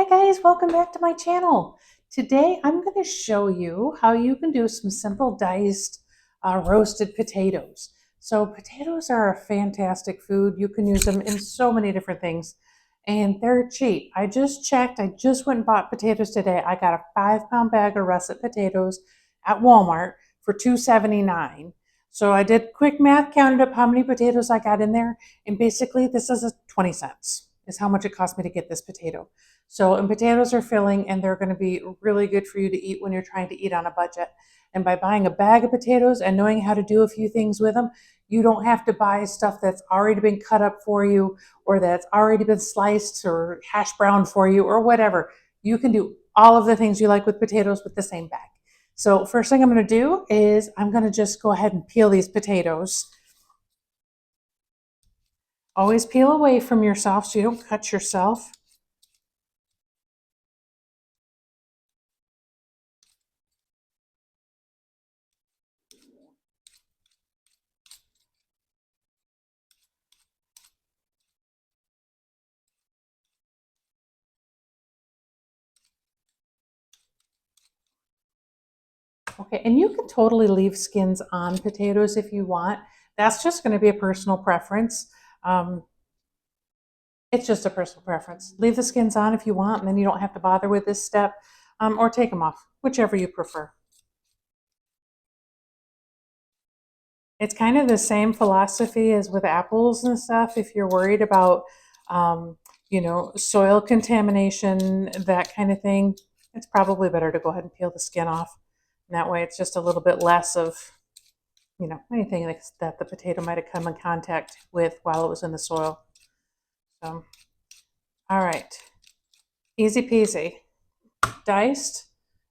Guys, welcome back to my channel. Today I'm going to show you how you can do some simple diced roasted potatoes. So potatoes are a fantastic food. You can use them in so many different things and they're cheap. I just checked. I just went and bought potatoes today. I got a 5-pound bag of russet potatoes at Walmart for $2.79. So I did quick math, counted up how many potatoes I got in there, and basically this is 20 cents is how much it cost me to get this potato. So, and potatoes are filling and they're going to be really good for you to eat when you're trying to eat on a budget. And by buying a bag of potatoes and knowing how to do a few things with them, you don't have to buy stuff that's already been cut up for you or that's already been sliced or hash browned for you or whatever. You can do all of the things you like with potatoes with the same bag. So first thing I'm going to do is I'm going to just go ahead and peel these potatoes. Always peel away from yourself so you don't cut yourself. Okay, and you can totally leave skins on potatoes if you want. That's just going to be a personal preference. It's just a personal preference. Leave the skins on if you want, and then you don't have to bother with this step, or take them off, whichever you prefer. It's kind of the same philosophy as with apples and stuff. If you're worried about, soil contamination, that kind of thing, it's probably better to go ahead and peel the skin off. And that way it's just a little bit less of, anything that the potato might have come in contact with while it was in the soil. So, all right, easy peasy. Diced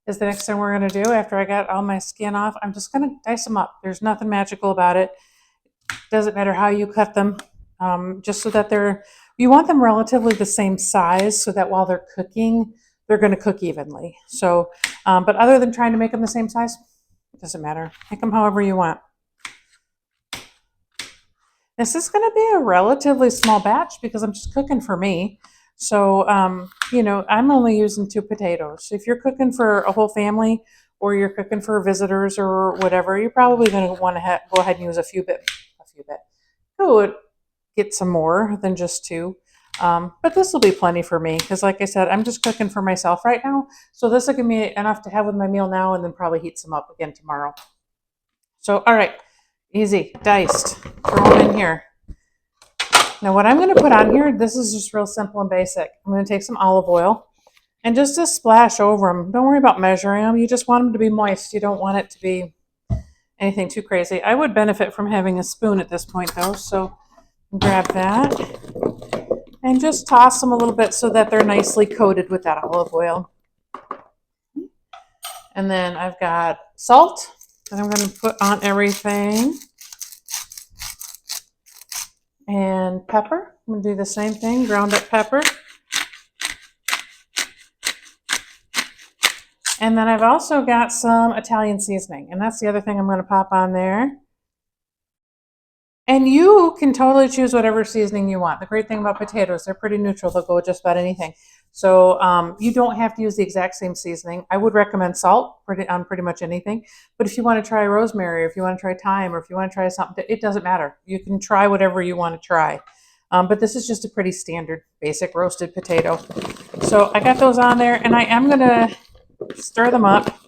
is the next thing we're going to do after I got all my skin off. I'm just going to dice them up. There's nothing magical about it. Doesn't matter how you cut them, just so that you want them relatively the same size so that while they're cooking, they're going to cook evenly. So, but other than trying to make them the same size, it doesn't matter. Make them however you want. This is going to be a relatively small batch because I'm just cooking for me. So, I'm only using 2 potatoes. If you're cooking for a whole family or you're cooking for visitors or whatever, you're probably going to want to go ahead and use a few bit. Go get some more than just 2. But this will be plenty for me because, like I said, I'm just cooking for myself right now. So this will give me enough to have with my meal now and then probably heat some up again tomorrow. So, all right, easy, diced. Throw them in here. Now what I'm going to put on here, this is just real simple and basic. I'm going to take some olive oil and just a splash over them. Don't worry about measuring them. You just want them to be moist. You don't want it to be anything too crazy. I would benefit from having a spoon at this point though, so grab that and just toss them a little bit so that they're nicely coated with that olive oil. And then I've got salt that I'm going to put on everything. And pepper. I'm going to do the same thing, ground up pepper. And then I've also got some Italian seasoning, and that's the other thing I'm going to pop on there. And you can totally choose whatever seasoning you want. The great thing about potatoes, they're pretty neutral. They'll go with just about anything. So you don't have to use the exact same seasoning. I would recommend salt on pretty much anything. But if you want to try rosemary, or if you want to try thyme, or if you want to try something, it doesn't matter. You can try whatever you want to try. But this is just a pretty standard, basic roasted potato. So I got those on there, and I am going to stir them up,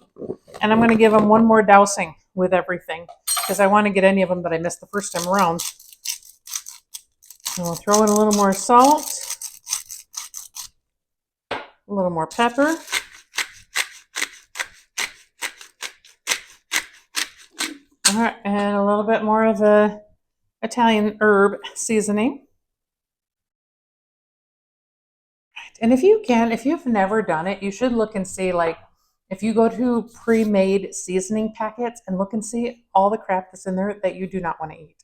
and I'm going to give them one more dousing with everything because I want to get any of them that I missed the first time around. And we'll throw in a little more salt, a little more pepper, all right, and a little bit more of the Italian herb seasoning. And if you've never done it, you should look and see, like, if you go to pre-made seasoning packets and look and see all the crap that's in there that you do not want to eat.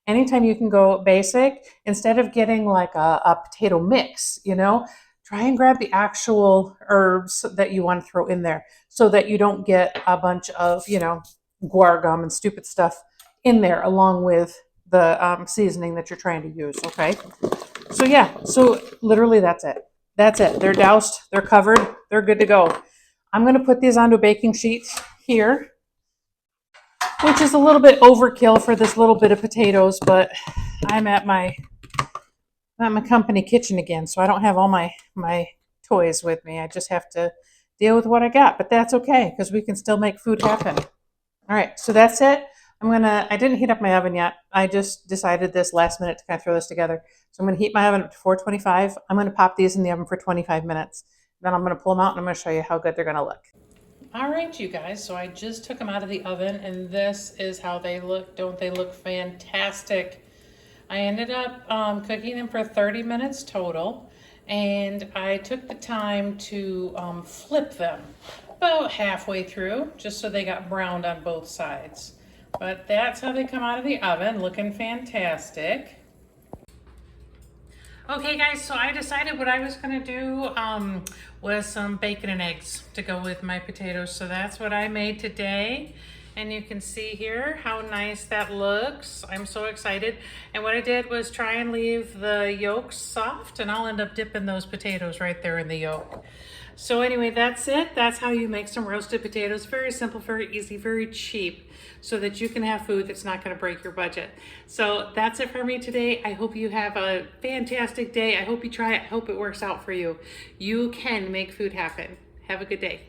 Anytime you can go basic, instead of getting like a potato mix, try and grab the actual herbs that you want to throw in there so that you don't get a bunch of, guar gum and stupid stuff in there along with the seasoning that you're trying to use, okay? So yeah, so literally that's it. That's it. They're doused, they're covered, they're good to go. I'm gonna put these onto a baking sheet here, which is a little bit overkill for this little bit of potatoes, but I'm at my company kitchen again, so I don't have all my toys with me. I just have to deal with what I got, but that's okay because we can still make food happen. All right, so that's it. I didn't heat up my oven yet. I just decided this last minute to kind of throw this together. So I'm gonna heat my oven up to 425. I'm gonna pop these in the oven for 25 minutes. Then I'm gonna pull them out and I'm gonna show you how good they're gonna look. All right, you guys, so I just took them out of the oven and this is how they look. Don't they look fantastic? I ended up cooking them for 30 minutes total, and I took the time to flip them about halfway through, just so they got browned on both sides. But that's how they come out of the oven, looking fantastic. Okay guys, so I decided what I was gonna do was some bacon and eggs to go with my potatoes. So that's what I made today. And you can see here how nice that looks. I'm so excited. And what I did was try and leave the yolks soft, and I'll end up dipping those potatoes right there in the yolk. So anyway, that's it. That's how you make some roasted potatoes. Very simple, very easy, very cheap, so that you can have food that's not going to break your budget. So that's it for me today. I hope you have a fantastic day. I hope you try it. I hope it works out for you. You can make food happen. Have a good day.